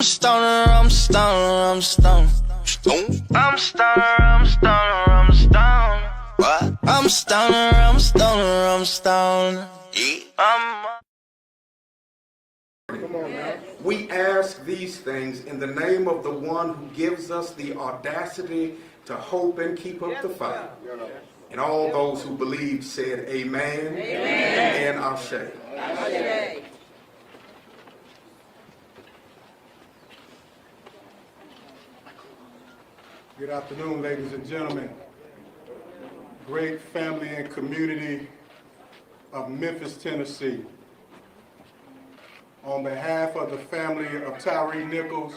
Stoner, I'm stoner, I'm stoner. I'm stoner, I'm stoner, I'm stoner. What? I'm stoner, I'm stoner, I'm stoner. Come on now. We ask these things in the name of the one who gives us the audacity to hope and keep up the fight. And all those who believe said amen, amen. And Ashe. Ashe. Good afternoon, ladies and gentlemen. Great family and community of Memphis, Tennessee. On behalf of the family of Tyre Nichols,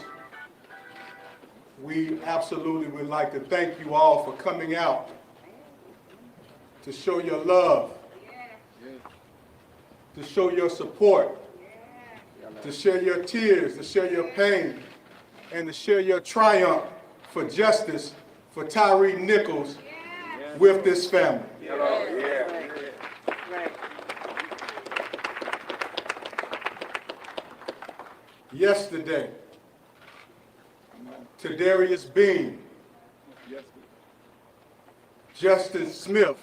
we absolutely would like to thank you all for coming out to show your love, to show your support, to share your tears, to share your pain, and to share your triumph for justice for Tyre Nichols with this family. Yesterday, Tadarius Bean, Justin Smith,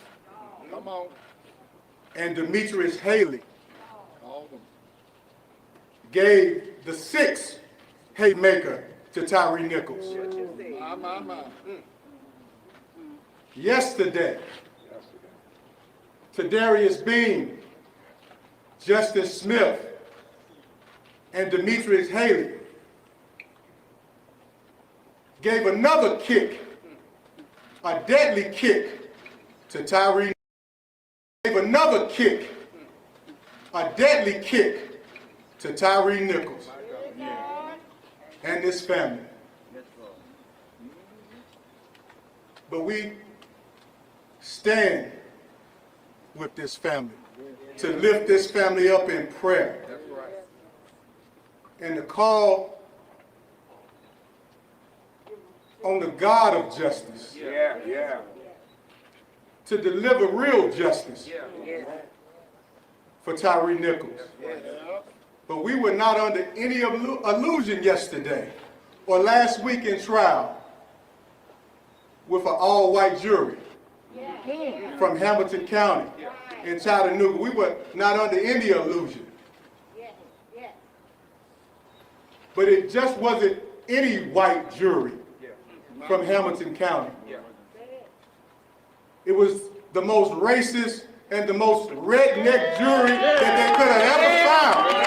and Demetrius Haley gave the sixth haymaker to Tyre Nichols. Yesterday, Tadarius Bean, Justin Smith, and Demetrius Haley gave another kick, a deadly kick, to Tyre. Gave another kick, a deadly kick, to Tyre Nichols and his family. But we stand with this family to lift this family up in prayer and to call on the God of justice to deliver real justice for Tyre Nichols. But we were not under any illusion yesterday or last week in trial with an all-white jury from Hamilton County in Chattanooga. We were not under any illusion. But it just wasn't any white jury from Hamilton County. It was the most racist and the most redneck jury that they could have ever found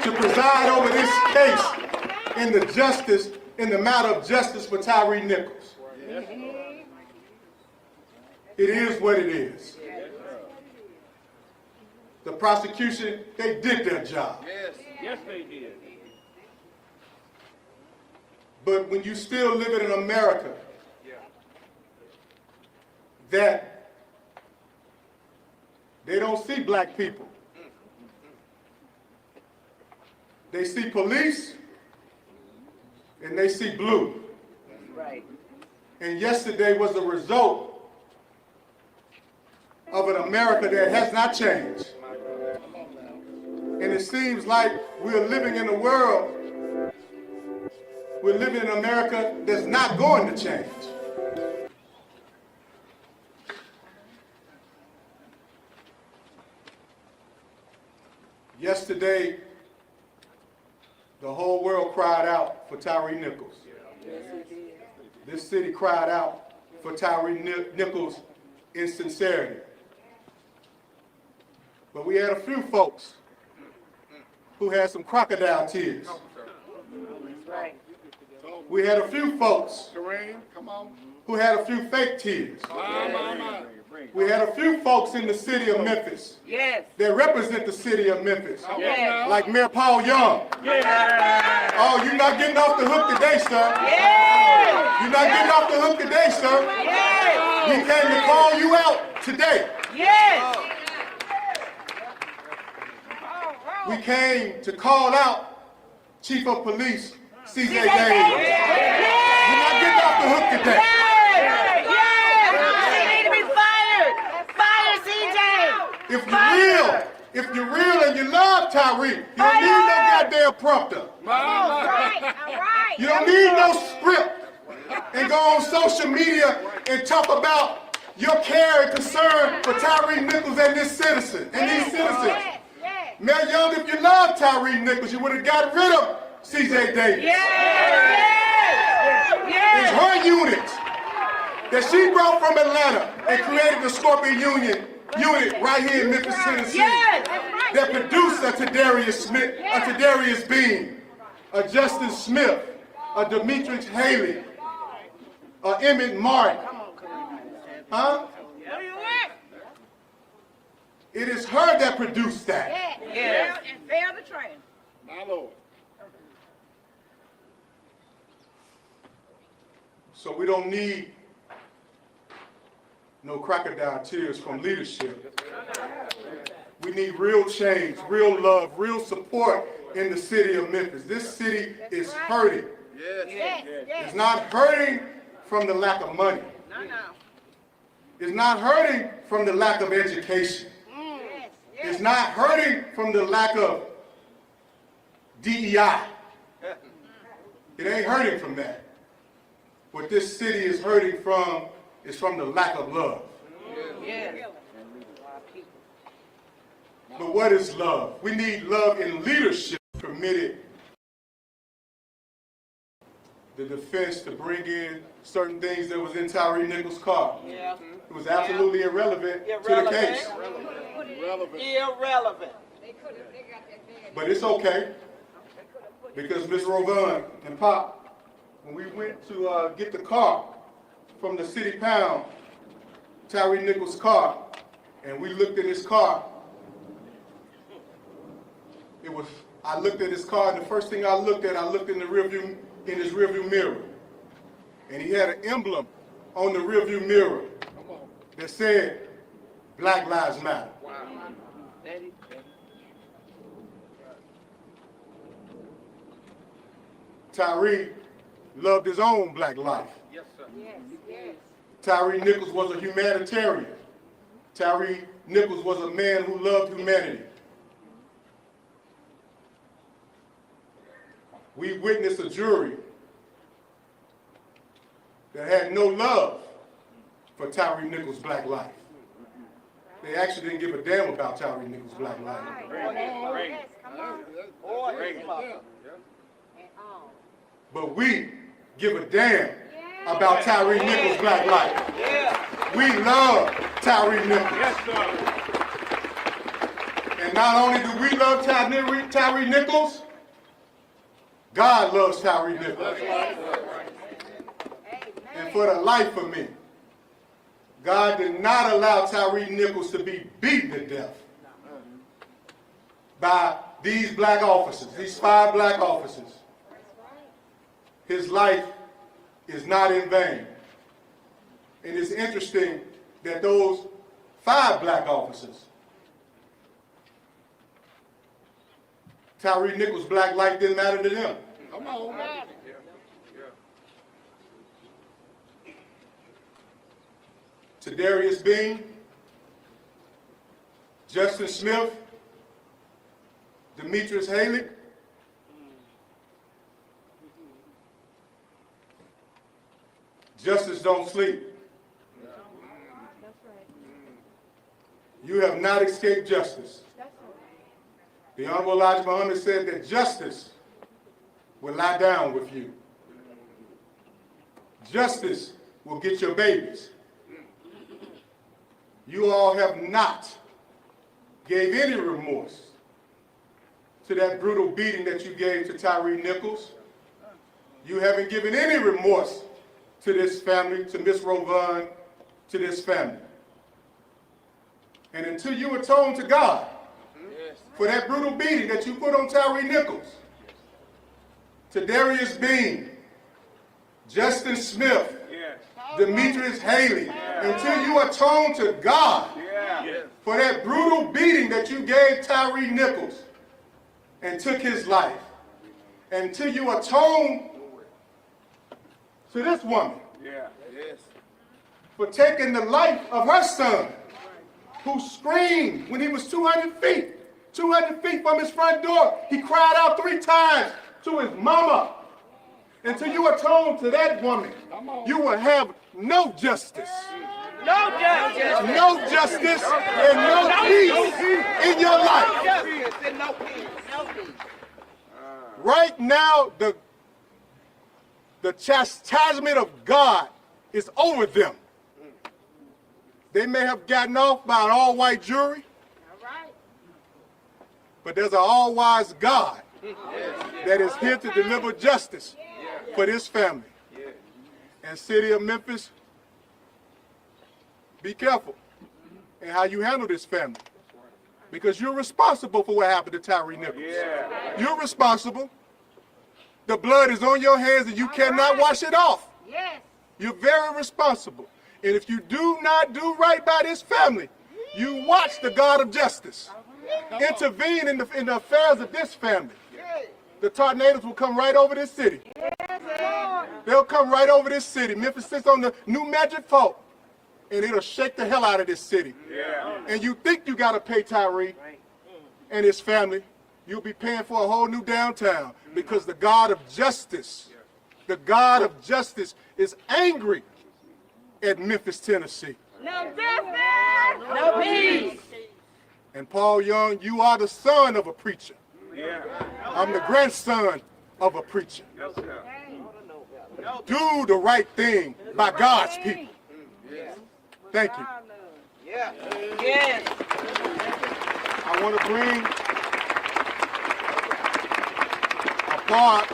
to preside over this case in the matter of justice for Tyre Nichols. It is what it is. The prosecution, they did their job. Yes, they did. But when you still live in America that they don't see black people, they see police and they see blue. Right. And yesterday was the result of an America that has not changed. And it seems like we're living in a world, we're living in America that's not going to change. Yesterday, the whole world cried out for Tyre Nichols. This city cried out for Tyre Nichols' insincerity. But we had a few folks who had some crocodile tears. We had a few folks who had a few fake tears. We had a few folks in the city of Memphis that represent the city of Memphis, like Mayor Paul Young. Oh, you're not getting off the hook today, sir. You're not getting off the hook today, sir. We came to call you out today. We came to call out Chief of Police C.J. Davis. You're not getting off the hook today. If you're real, if you're real and you love Tyre, you don't need no goddamn prompter. All right. You don't need no script and go on social media and talk about your care and concern for Tyre Nichols and this citizen and these citizens. Mayor Young, if you love Tyre Nichols, you would have got rid of C.J. Davis. It's her unit that she brought from Atlanta and created the Scorpion unit right here in Memphis, Tennessee. That produced a Tadarius Bean, a Justin Smith, a Demetrius Haley, a Emmett Martin. Huh? It is her that produced that. And fail the train. My Lord. So we don't need no crocodile tears from leadership. We need real change, real love, real support in the city of Memphis. This city is hurting. It's not hurting from the lack of money. It's not hurting from the lack of education. It's not hurting from the lack of DEI. It ain't hurting from that. What this city is hurting from is from the lack of love. But what is love? We need love in leadership. Permitted the defense to bring in certain things that was in Tyre Nichols' car. It was absolutely irrelevant to the case. Irrelevant. But it's okay, because Ms. Rovan and Pop, when we went to get the car from the city pound, Tyre Nichols' car, and we looked at his car, I looked at his car, and the first thing I looked in his rearview mirror. And he had an emblem on the rearview mirror that said, Black Lives Matter. Tyre loved his own black life. Yes, sir. Tyre Nichols was a humanitarian. Tyre Nichols was a man who loved humanity. We witnessed a jury that had no love for Tyre Nichols' black life. They actually didn't give a damn about Tyre Nichols' black life. But we give a damn about Tyre Nichols' black life. We love Tyre Nichols. And not only do we love Tyre Nichols, God loves Tyre Nichols. And for the life of me, God did not allow Tyre Nichols to be beaten to death by these black officers, these 5 black officers. His life is not in vain. And it's interesting that those 5 black officers, Tyre Nichols' black life didn't matter to them. Come on. Tadarius Bean, Justin Smith, Demetrius Haley, justice don't sleep. You have not escaped justice. The Honorable Elijah Muhammad said that justice will lie down with you. Justice will get your babies. You all have not gave any remorse to that brutal beating that you gave to Tyre Nichols. You haven't given any remorse to this family, to Miss Rovan, to this family. And until you atone to God for that brutal beating that you put on Tyre Nichols, Tadarius Bean, Justin Smith, Demetrius Haley, until you atone to God for that brutal beating that you gave Tyre Nichols and took his life, until you atone to this woman for taking the life of her son, who screamed when he was 200 feet 200 feet from his front door, he cried out 3 times to his mama. Until you atone to that woman, you will have no justice. No justice. No justice and no peace in your life. No peace. No peace. Right now, the chastisement of God is over them. They may have gotten off by an all-white jury, but there's an all-wise God that is here to deliver justice for this family. And city of Memphis, be careful in how you handle this family, because you're responsible for what happened to Tyre Nichols. You're responsible. The blood is on your hands and you cannot wash it off. You're very responsible. And if you do not do right by this family, you watch the God of justice intervene in the affairs of this family. The tornadoes will come right over this city. They'll come right over this city. Memphis sits on the new magic fault, and it'll shake the hell out of this city. And you think you got to pay Tyre and his family, you'll be paying for a whole new downtown, because the God of justice, is angry at Memphis, Tennessee. No justice. No peace. And Paul Young, you are the son of a preacher. I'm the grandson of a preacher. Do the right thing by God's people. Thank you. Yes. I want to bring a part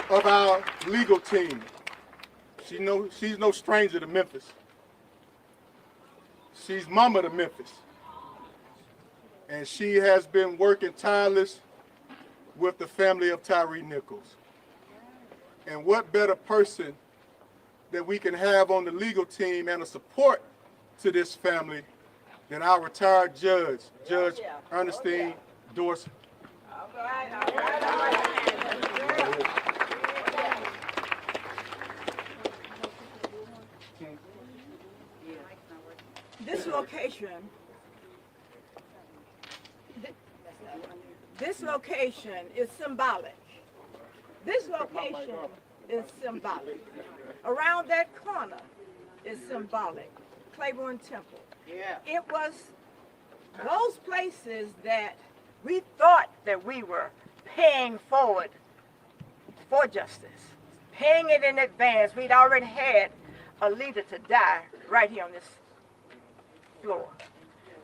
of our legal team. She's no stranger to Memphis. She's mama to Memphis. And she has been working tireless with the family of Tyre Nichols. And what better person that we can have on the legal team and a support to this family than our retired judge, Judge Ernestine Dorsey. This location is symbolic. This location is symbolic. Around that corner is symbolic. Claiborne Temple. It was those places that we thought that we were paying forward for justice, paying it in advance. We'd already had a leader to die right here on this floor.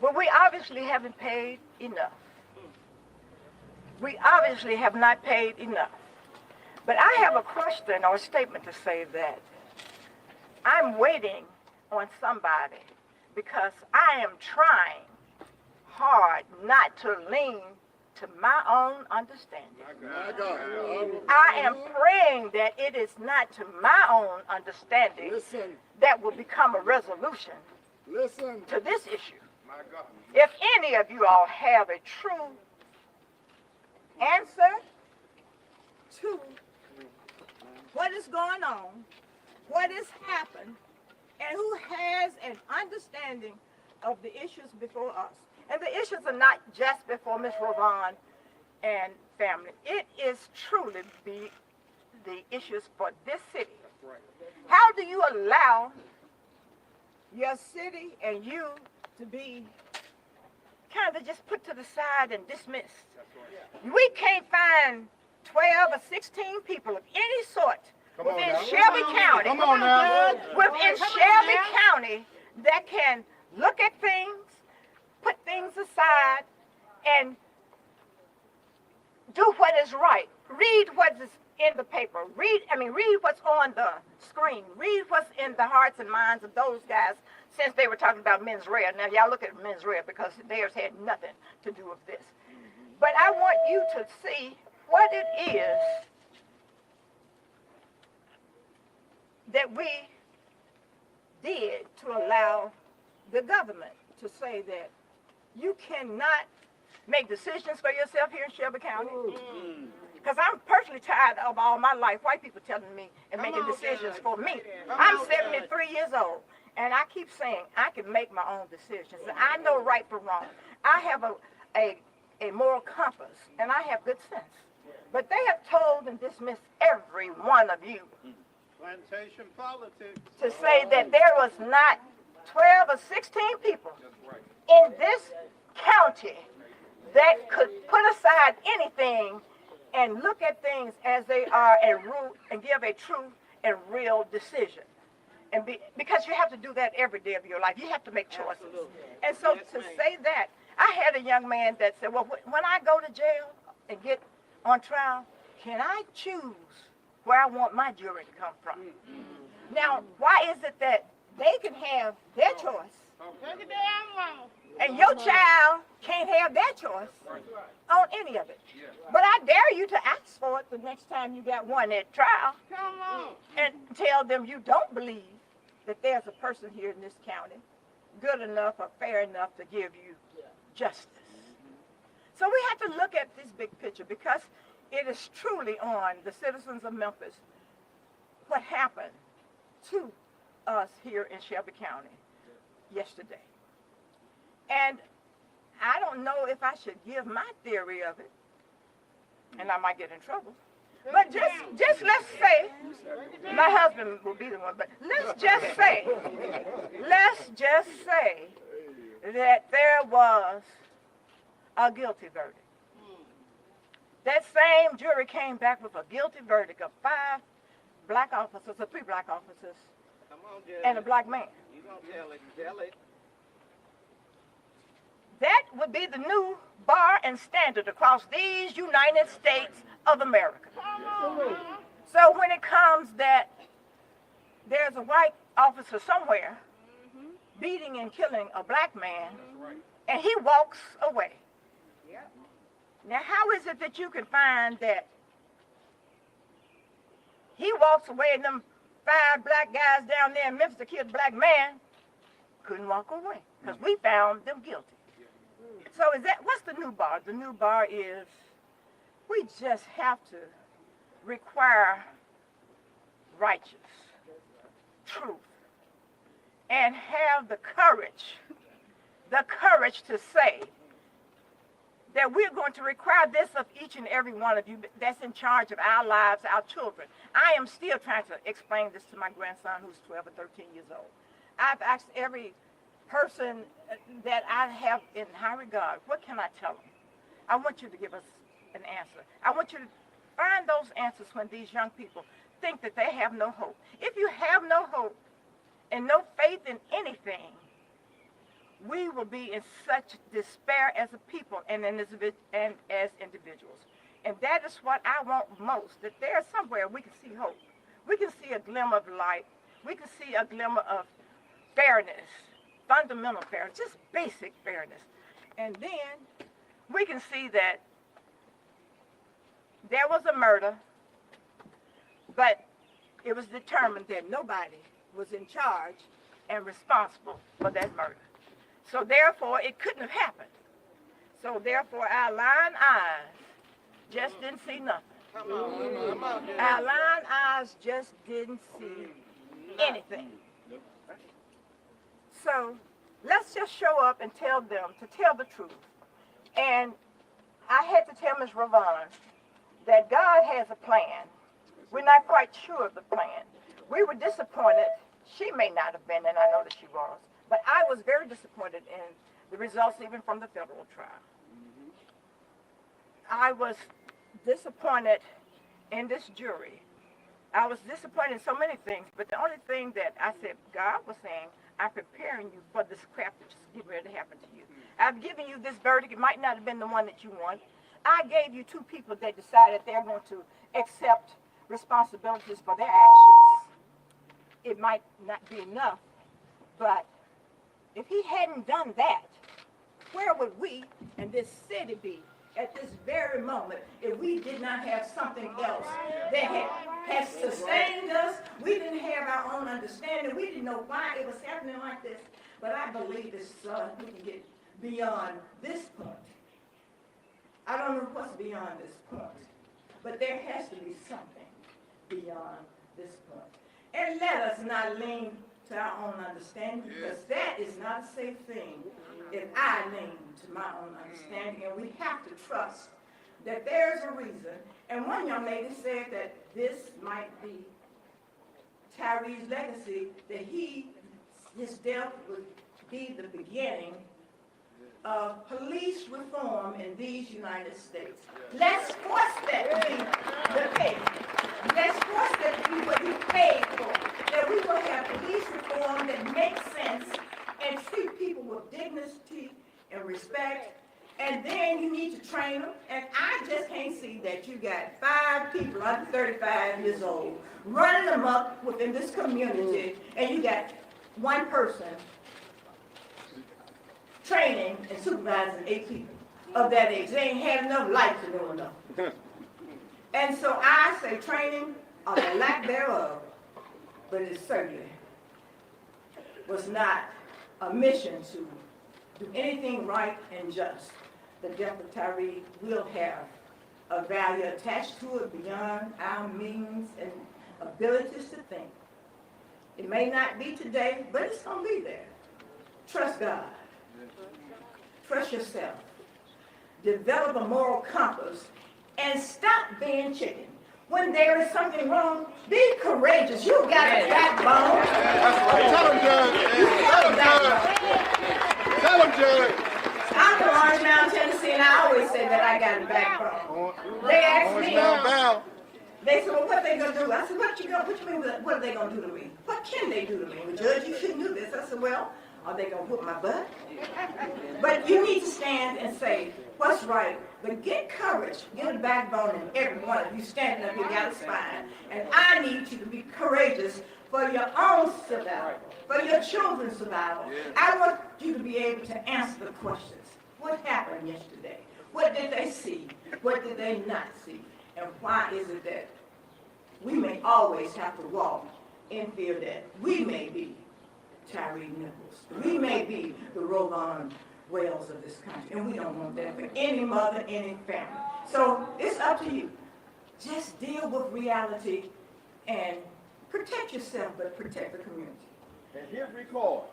But we obviously haven't paid enough. We obviously have not paid enough. But I have a question or a statement to say that I'm waiting on somebody because I am trying hard not to lean to my own understanding. I am praying that it is not to my own understanding that will become a resolution to this issue. If any of you all have a true answer to what is going on, what has happened, and who has an understanding of the issues before us. And the issues are not just before Ms. Ravon and family. It is truly the issues for this city. How do you allow your city and you to be kind of just put to the side and dismissed? We can't find 12 or 16 people of any sort within Shelby County, within Shelby County that can look at things, put things aside, and do what is right. Read what is in the paper. Read what's on the screen. Read what's in the hearts and minds of those guys, since they were talking about mens rea. Now, y'all look at mens rea because theirs had nothing to do with this. But I want you to see what it is that we did to allow the government to say that you cannot make decisions for yourself here in Shelby County. Because I'm personally tired of all my life white people telling me and making decisions for me. I'm 73 years old, and I keep saying I can make my own decisions. I know right from wrong. I have a a moral compass, and I have good sense. But they have told and dismissed every one of you Plantation politics. to say that there was not 12 or 16 people in this county that could put aside anything and look at things as they are and rule and give a true and real decision. And because you have to do that every day of your life. You have to make choices. And so to say that, I had a young man that said, well, when I go to jail and get on trial, can I choose where I want my jury to come from? Now, why is it that they can have their choice and your child can't have their choice on any of it? But I dare you to ask for it the next time you got one at trial and tell them you don't believe that there's a person here in this county good enough or fair enough to give you justice. So we have to look at this big picture because it is truly on the citizens of Memphis what happened to us here in Shelby County yesterday. And I don't know if I should give my theory of it, and I might get in trouble. But just let's say, my husband will be the one, but let's just say that there was a guilty verdict. That same jury came back with a guilty verdict of 5 black officers, or 3 black officers, and a black man. You gonna tell it. That would be the new bar and standard across these United States of America. So when it comes that there's a white officer somewhere beating and killing a black man, and he walks away. Now, how is it that you can find that he walks away and them 5 black guys down there in Memphis that killed a black man couldn't walk away because we found them guilty? So what's the new bar? The new bar is we just have to require righteous truth and have the courage to say that we're going to require this of each and every one of you that's in charge of our lives, our children. I am still trying to explain this to my grandson who's 12 or 13 years old. I've asked every person that I have in high regard, what can I tell them? I want you to give us an answer. I want you to find those answers when these young people think that they have no hope. If you have no hope and no faith in anything, we will be in such despair as a people and as individuals. And that is what I want most, that there's somewhere we can see hope. We can see a glimmer of light. We can see a glimmer of fairness, fundamental fairness, just basic fairness. And then we can see that there was a murder, but it was determined that nobody was in charge and responsible for that murder. So therefore, it couldn't have happened. So therefore, our lying eyes just didn't see nothing. Our lying eyes just didn't see anything. So let's just show up and tell them to tell the truth. And I had to tell Ms. Ravon that God has a plan. We're not quite sure of the plan. We were disappointed. She may not have been, and I know that she was. But I was very disappointed in the results even from the federal trial. I was disappointed in this jury. I was disappointed in so many things, but the only thing that I said, God was saying, I'm preparing you for this crap that's getting ready to happen to you. I've given you this verdict. It might not have been the one that you want. I gave you 2 people that decided they're going to accept responsibilities for their actions. It might not be enough, but if he hadn't done that, where would we and this city be at this very moment if we did not have something else that had sustained us? We didn't have our own understanding. We didn't know why it was happening like this. But I believe this, we can get beyond this point. I don't know what's beyond this point, but there has to be something beyond this point. And let us not lean to our own understanding, because that is not a safe thing if I lean to my own understanding, and we have to trust that there's a reason. And one young lady said that this might be Tyre's legacy, that his death would be the beginning of police reform in these United States. Let's force that to be the case. Let's force that to be what he paid for. That we will have police reform that makes sense and treat people with dignity and respect. And then you need to train them. And I just can't see that you got 5 people under 35 years old running them up within this community, and you got one person training and supervising 8 people of that age. They ain't had enough life to know enough. And so I say training or the lack thereof, but it certainly was not a mission to do anything right and just. The death of Tyre will have a value attached to it beyond our means and abilities to think. It may not be today, but it's going to be there. Trust God. Trust yourself. Develop a moral compass and stop being chicken. When there is something wrong, be courageous. You got a backbone. Tell him, Judge. You got a backbone. Tell him, Judge. I'm from Orange Mountain, Tennessee, and I always say that I got a backbone. They asked me, they said, well, what they gonna do? I said, what you mean, what are they gonna do to me? What can they do to me? Well, Judge, you shouldn't do this. I said, well, are they gonna whoop my butt? But you need to stand and say what's right. But get courage, get a backbone in every one of you standing up, you got a spine. And I need you to be courageous for your own survival, for your children's survival. I want you to be able to answer the questions. What happened yesterday? What did they see? What did they not see? And why is it that we may always have to walk in fear that we may be Tyre Nichols. We may be the Roland Wells of this country, and we don't want that for any mother, any family. So it's up to you. Just deal with reality and protect yourself, but protect the community. And hit record.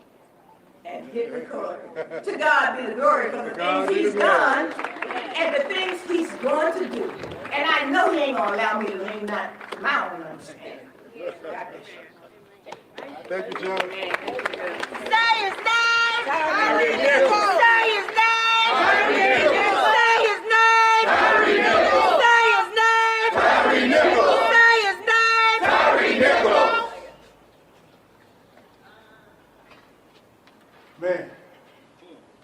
And hit record. To God be the glory for the things he's done and the things he's going to do. And I know he ain't going to allow me to lean not to my own understanding. God bless you. Thank you, John. Say his name! Say his name! Say his name! Say his name! Say his name! Tyre Nichols. Say his name! Tyre Nichols. Man,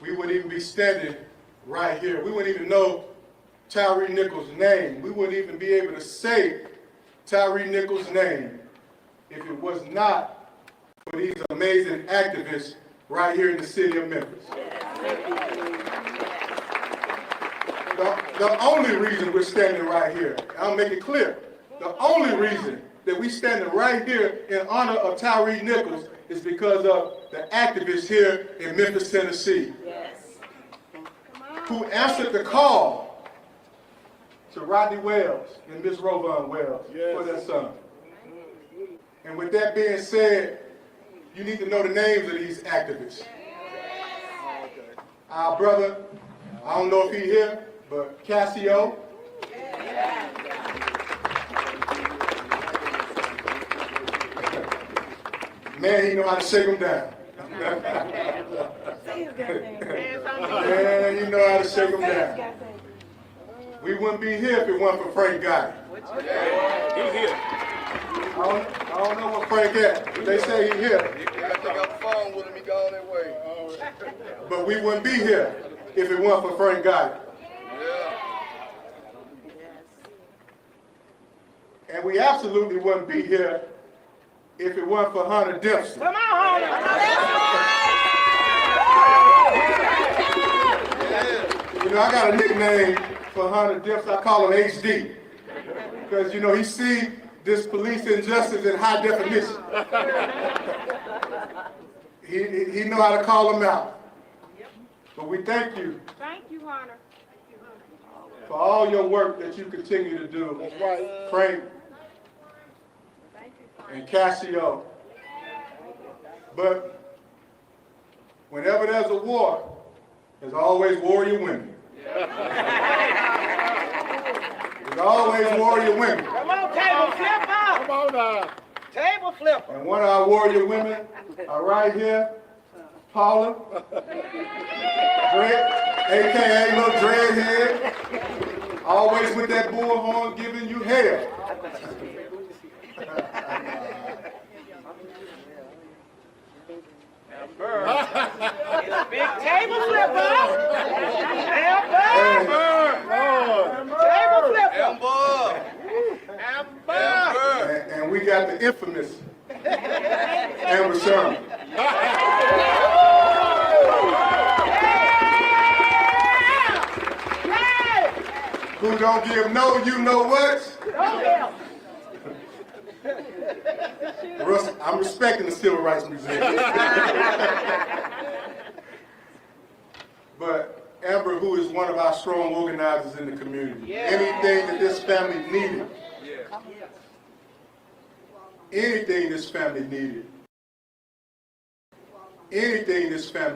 we wouldn't even be standing right here. We wouldn't even know Tyre Nichols' name. We wouldn't even be able to say Tyre Nichols' name if it was not for these amazing activists right here in the city of Memphis. The only reason we're standing right here, I'll make it clear, the only reason that we're standing right here in honor of Tyre Nichols is because of the activists here in Memphis, Tennessee, who answered the call to Rodney Wells and Miss Roland Wells for their son. And with that being said, you need to know the names of these activists. Our brother, I don't know if he's here, but Cassio. Man, he know how to shake them down. Man, he know how to shake them down. We wouldn't be here if it wasn't for Frank Gotti. He's here. I don't know what Frank at. They say he's here. I think I'm phone with him. He gone that way. But we wouldn't be here if it wasn't for Frank Gotti. And we absolutely wouldn't be here if it weren't for Hunter Dempsey. Come on, You know, I got a nickname for Hunter Dempsey. I call him HD. Because, you know, he see this police injustice in high definition. He know how to call them out. But we thank you. Thank you, Hunter. For all your work that you continue to do. That's right. Frank and Cassio. But whenever there's a war, there's always warrior women. There's always warrior women. Come on, table flipper! Come on now. Table flipper. And one of our warrior women are right here, Paula, a.k.a. Little Dreadhead, always with that bullhorn giving you hell. Big table flipper! Table flipper! And we got the infamous Amber Sherman. Who don't give no you know what? Russ, I'm respecting the Civil Rights Museum. But Amber, who is one of our strong organizers in the community, anything that this family needed, anything this family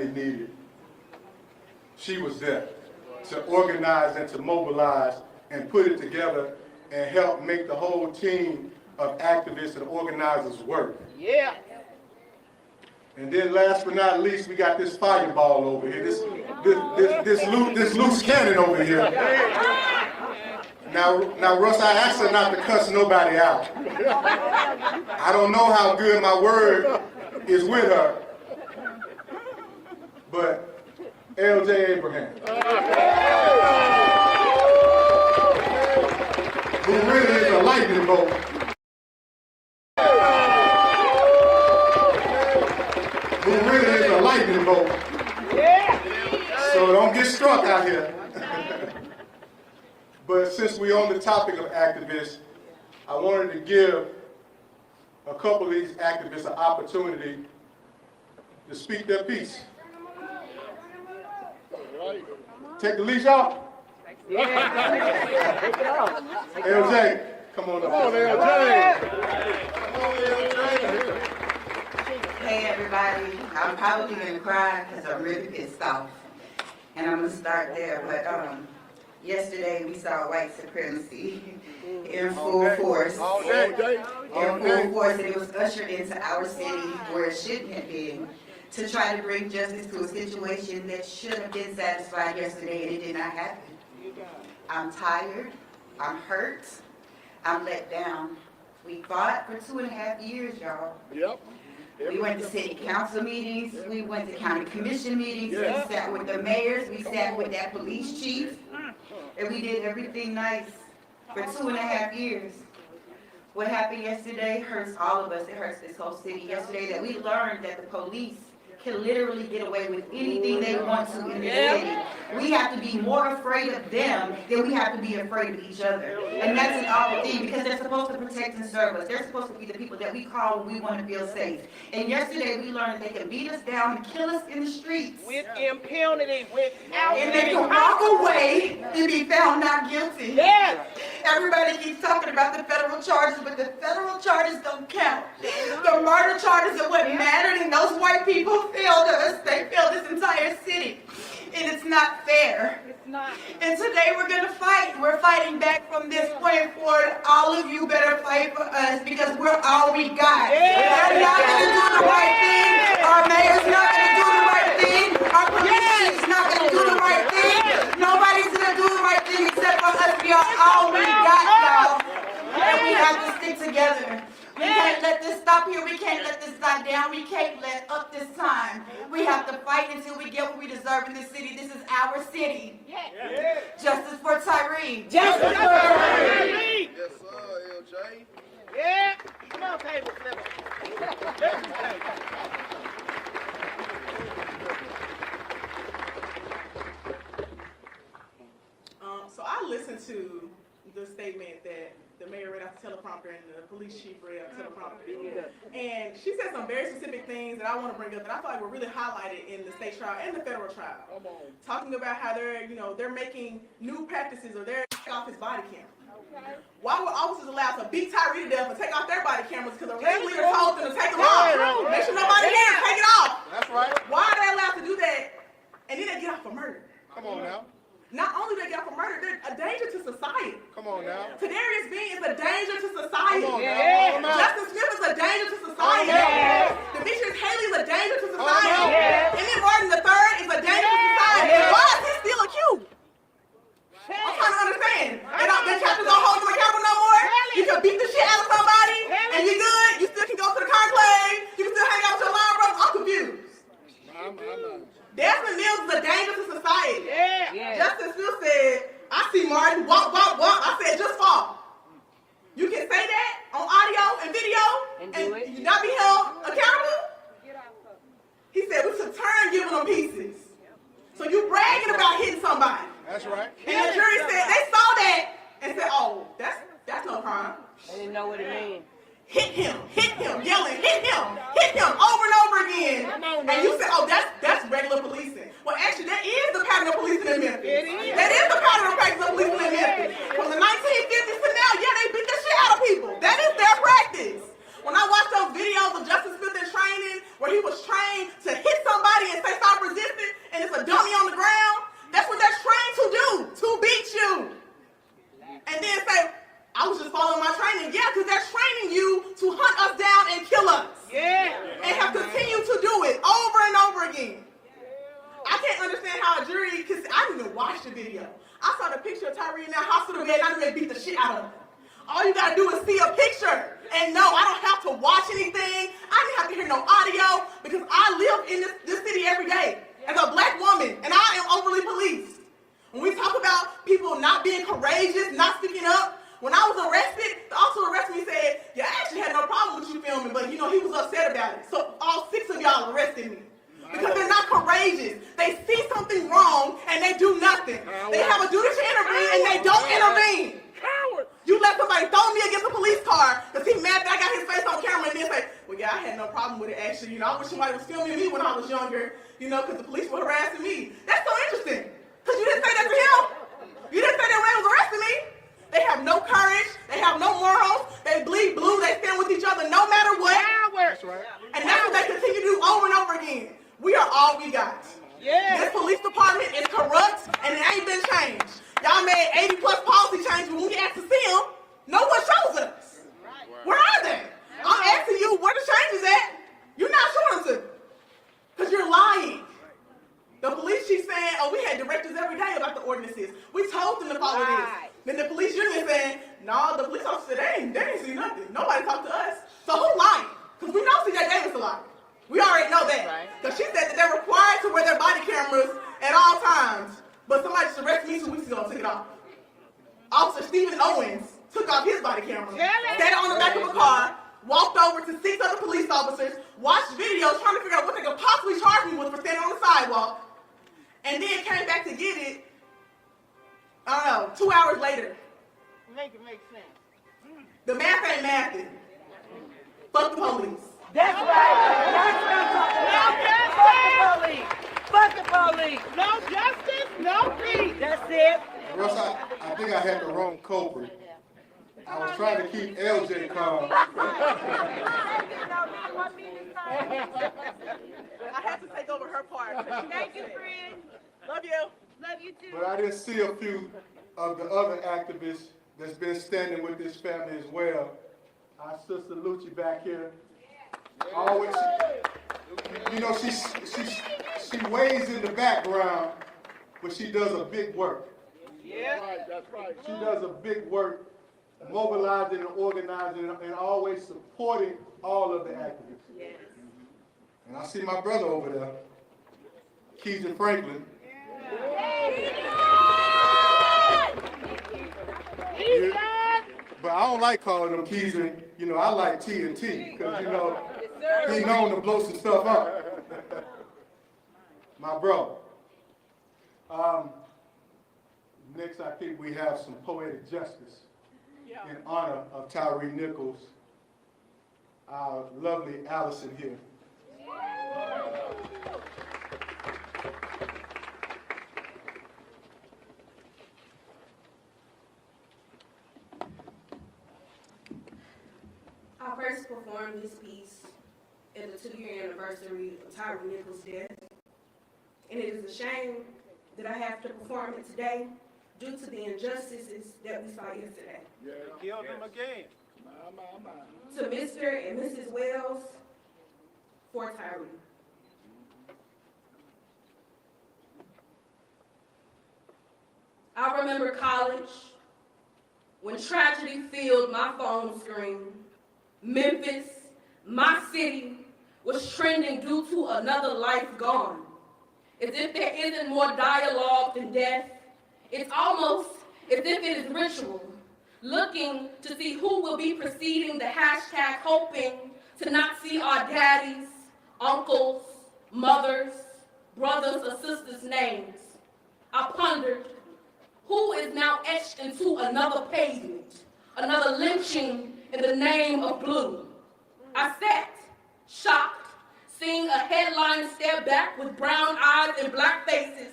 needed, she was there to organize and to mobilize and put it together and help make the whole team of activists and organizers work. Yeah. And then last but not least, we got this fireball over here, this loose cannon over here. Now, Russ, I asked her not to cuss nobody out. I don't know how good my word is with her, but L.J. Abraham, who really is a lightning bolt. So don't get struck out here. But since we're on the topic of activists, I wanted to give a couple of these activists an opportunity to speak their piece. Take the leash off. LJ, come on up. Come on, LJ. Hey everybody, I'm probably going to cry because I'm really pissed off. And I'm going to start there, but yesterday we saw white supremacy in full force. And it was ushered into our city where it shouldn't have been, to try to bring justice to a situation that should have been satisfied yesterday, and it did not happen. I'm tired, I'm hurt, I'm let down. We fought for 2.5 years, y'all. Yep. We went to city council meetings, we went to county commission meetings, we sat with the mayors, we sat with that police chief, and we did everything nice for 2.5 years. What happened yesterday hurts all of us, it hurts this whole city. Yesterday that we learned that the police can literally get away with anything they want to in this city. We have to be more afraid of them than we have to be afraid of each other. And that's an awful thing, because they're supposed to protect and serve us. They're supposed to be the people that we call when we want to feel safe. And yesterday we learned they can beat us down and kill us in the streets. With impunity, without and they can walk away and be found not guilty. Yes. Everybody keeps talking about the federal charges, but the federal charges don't count. The murder charges are what mattered, and those white people failed us. They failed this entire city. And it's not fair. It's not. And today we're going to fight. We're fighting back from this point forward. All of you better fight for us, because we're all we got. They're not going to do the right thing. Our mayor's not going to do the right thing. Our police chief's not going to do the right thing. Nobody's going to do the right thing except for us. We are all we got, y'all. And we have to stick together. We can't let this stop here. We can't let this die down. We can't let up this time. We have to fight until we get what we deserve in this city. This is our city. Justice for Tyre. Justice for Tyre. Yes, sir, LJ. Yeah. Come on, table flipper. So I listened to the statement that the mayor read out the teleprompter and the police chief read out the teleprompter. And she said some very specific things that I want to bring up that I feel like were really highlighted in the state trial and the federal trial. Talking about how they're making new practices, or they're taking off his body camera. Why were officers allowed to beat Tyre to death and take off their body camera cameras because the ringleader told them to take them off. Make sure nobody here, take it off. That's right. Why are they allowed to do that? And then they get off for murder. Come on now. Not only do they get off for murder, they're a danger to society. Come on now. Tadarius Bean is a danger to society. Come on now. Justin Smith is a danger to society. Demetrius Haley is a danger to society. Emmett Martin III is a danger to society. Why is he still accused? I'm trying to understand. The captains don't hold you accountable no more. You can beat the shit out of somebody, and you're good. You still can go to the conclave. You can still hang out with your line brothers. I'm confused. Desmond Mills is a danger to society. Justin Smith said, I see Martin, walk, walk, walk. I said, just fall. You can say that on audio and video and you not be held accountable? He said, we took turn giving them pieces. So you bragging about hitting somebody. That's right. And the jury said, they saw that and said, oh, that's no crime. They didn't know what it meant. Hit him, yelling, hit him over and over again. And you said, oh, that's regular policing. Well, actually, that is the pattern of policing in Memphis. That is the pattern of practice of policing in Memphis. From the 1950s to now, they beat the shit out of people. That is their practice. When I watched those videos of Justin Smith in training, where he was trained to hit somebody and say stop resisting, and it's a dummy on the ground, that's what they're trained to do, to beat you. And then say, I was just following my training. Yeah, because they're training you to hunt us down and kill us. And have continued to do it over and over again. I can't understand how a jury, because I didn't even watch the video. I saw the picture of Tyre in that hospital bed and I knew they beat the shit out of him. All you gotta do is see a picture. And no, I don't have to watch anything. I didn't have to hear no audio because I live in this city every day as a black woman and I am overly policed. When we talk about people not being courageous, not speaking up, when I was arrested, the officer arrested me and said, yeah, I actually had no problem with you filming, but he was upset about it. So all 6 of y'all arrested me. Because they're not courageous. They see something wrong and they do nothing. They have a duty to intervene and they don't intervene. You let somebody throw me against a police car because he mad that I got his face on camera and then say, well, yeah, I had no problem with it actually. I wish somebody was filming me when I was younger, because the police were harassing me. That's so interesting. Because you didn't say that to him. You didn't say that when they was arresting me. They have no courage. They have no morals. They bleed blue. They stand with each other no matter what. That's right. And that's what they continue to do over and over again. We are all we got. This police department is corrupt and it ain't been changed. Y'all made 80+ policy changes, but when we ask to see them, no one shows us. Where are they? I'm asking you where the change is at. You're not showing them to me. Because you're lying. The police chief saying, oh, we had directives every day about the ordinances. We told them to follow this. Then the police union saying, no, the police officer said, they ain't see nothing. Nobody talked to us. So who's lying? Because we know C.J. Davis is lying. We already know that. Because she said that they're required to wear their body cameras at all times. But somebody just arrested me 2 weeks ago and took it off. Officer Stephen Owens took off his body camera, sat on the back of a car, walked over to 6 other police officers, watched videos trying to figure out what they could possibly charge me with for standing on the sidewalk, and then came back to get it, I don't know, 2 hours later. Make it make sense. The math ain't mathing. Fuck the police. That's right. That's what I'm talking about. Fuck the police. No justice, no peace. That's it. Russ, I think I had the wrong culprit. I was trying to keep LJ calm. I had to take over her part. Thank you, friend. Love you. Love you too. But I did see a few of the other activists that's been standing with this family as well. Our sister Lucci back here. Always, she weighs in the background, but she does a big work. Yeah, that's right. She does a big work, mobilizing and organizing and always supporting all of the activists. Yes. And I see my brother over there, Keegan Franklin. Yeah. But I don't like calling him Keegan. I like TNT because he known to blow some stuff up. My bro. Next, I think we have some poetic justice in honor of Tyre Nichols, our lovely Allison here. I first performed this piece at the 2-year anniversary of Tyre Nichols' death. And it is a shame that I have to perform it today due to the injustices that we saw yesterday. Yeah, killed him again. To Mr. and Mrs. Wells, for Tyre. I remember college when tragedy filled my phone screen. Memphis, my city, was trending due to another life gone. As if there isn't more dialogue than death. It's almost as if it is ritual, looking to see who will be preceding the hashtag, hoping to not see our daddies, uncles, mothers, brothers, or sisters' names. I pondered, who is now etched into another pavement, another lynching in the name of blue? I sat, shocked, seeing a headline stare back with brown eyes and black faces.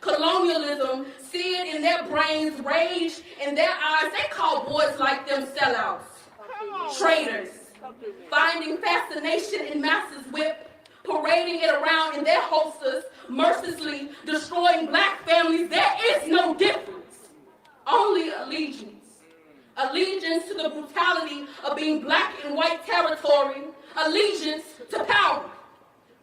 Colonialism, seared in their brains, rage in their eyes. They call boys like them sellouts, traitors, finding fascination in masses whip, parading it around in their holsters, mercilessly destroying black families. There is no difference, only allegiance. Allegiance to the brutality of being black in white territory, allegiance to power.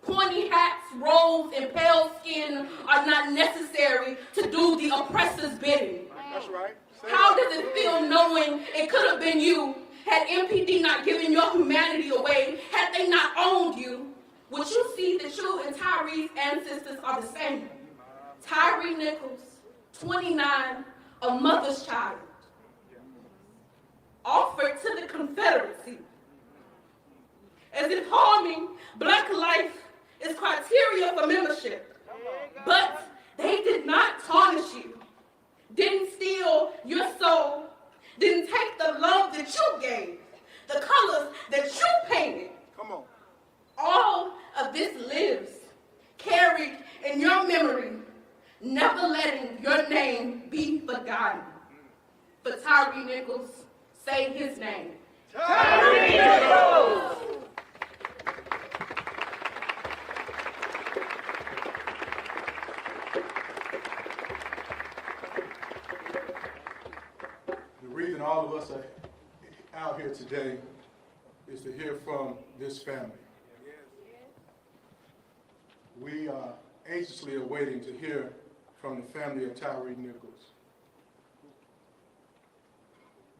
Pointy hats, robes, and pale skin are not necessary to do the oppressor's bidding. That's right. How does it feel knowing it could have been you? Had MPD not given your humanity away, had they not owned you, would you see that you and Tyre's ancestors are the same? Tyre Nichols, 29, a mother's child, offered to the Confederacy as if harming black life is criteria for membership. But they did not tarnish you, didn't steal your soul, didn't take the love that you gave, the colors that you painted. Come on. All of this lives, carried in your memory, never letting your name be forgotten. For Tyre Nichols, say his name. Tyre Nichols! The reason all of us are out here today is to hear from this family. We are anxiously awaiting to hear from the family of Tyre Nichols.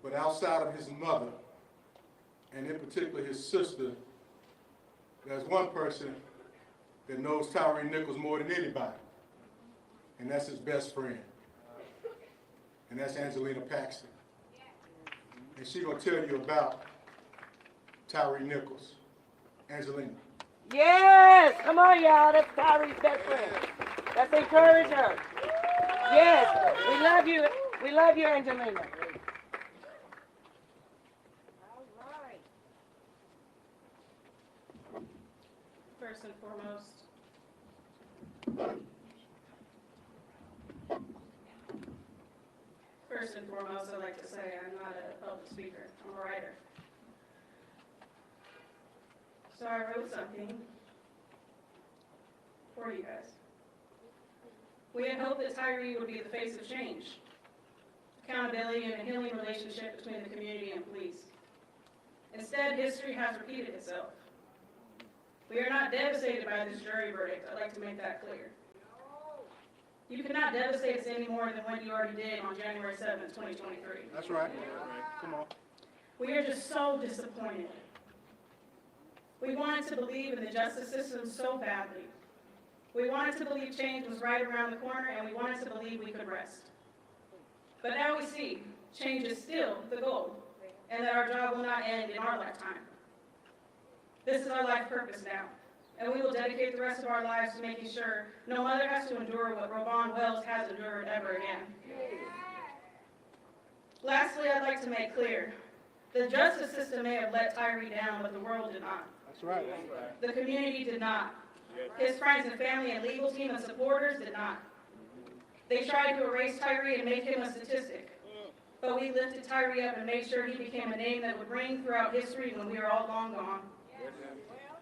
But outside of his mother, and in particular his sister, there's one person that knows Tyre Nichols more than anybody, and that's his best friend, and that's Angelina Paxton. And she's going to tell you about Tyre Nichols. Angelina. Yes, come on, y'all. That's Tyre's best friend. Let's encourage her. Yes, we love you. We love you, Angelina. First and foremost, I'd like to say I'm not a public speaker. I'm a writer. So I wrote something for you guys. We had hoped that Tyre would be the face of change, accountability, and a healing relationship between the community and police. Instead, history has repeated itself. We are not devastated by this jury verdict. I'd like to make that clear. You cannot devastate us any more than what you already did on January 7th, 2023. That's right. Come on. We are just so disappointed. We wanted to believe in the justice system so badly. We wanted to believe change was right around the corner, and we wanted to believe we could rest. But now we see change is still the goal, and that our job will not end in our lifetime. This is our life purpose now, and we will dedicate the rest of our lives to making sure no mother has to endure what Rovon Wells has endured ever again. Lastly, I'd like to make clear, the justice system may have let Tyre down, but the world did not. That's right. The community did not. His friends and family and legal team and supporters did not. They tried to erase Tyre and make him a statistic. but we lifted Tyre up and made sure he became a name that would ring throughout history when we are all long gone.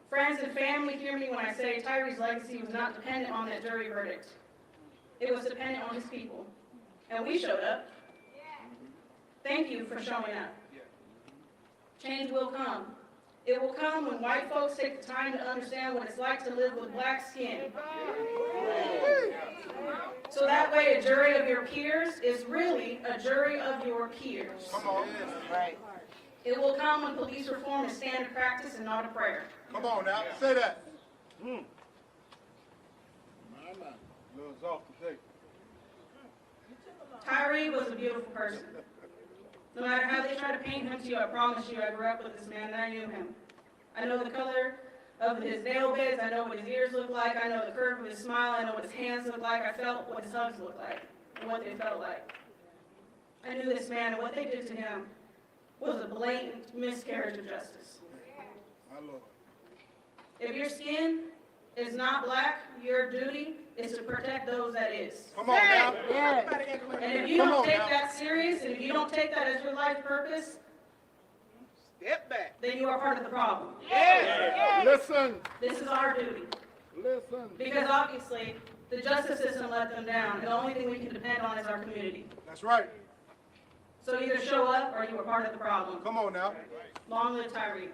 Friends and family, hear me when I say Tyre's legacy was not dependent on that jury verdict. It was dependent on his people. And we showed up. Thank you for showing up. Change will come. It will come when white folks take the time to understand what it's like to live with black skin. So that way a jury of your peers is really a jury of your peers. Come on. Right. It will come when police reform is standard practice and not a prayer. Come on now. Say that. Love's off today. Tyre was a beautiful person. No matter how they try to paint him to you, I promise you I grew up with this man and I knew him. I know the color of his nail beds, I know what his ears look like, I know the curve of his smile, I know what his hands look like, I felt what his hugs looked like, and what they felt like. I knew this man and what they did to him was a blatant miscarriage of justice. My Lord. If your skin is not black, your duty is to protect those that is. Come on now. And if you don't take that serious, and if you don't take that as your life purpose, Step back. then you are part of the problem. Listen. This is our duty. Listen. Because obviously, the justice system let them down, and the only thing we can depend on is our community. That's right. So either show up or you are part of the problem. Come on now. Long live Tyre.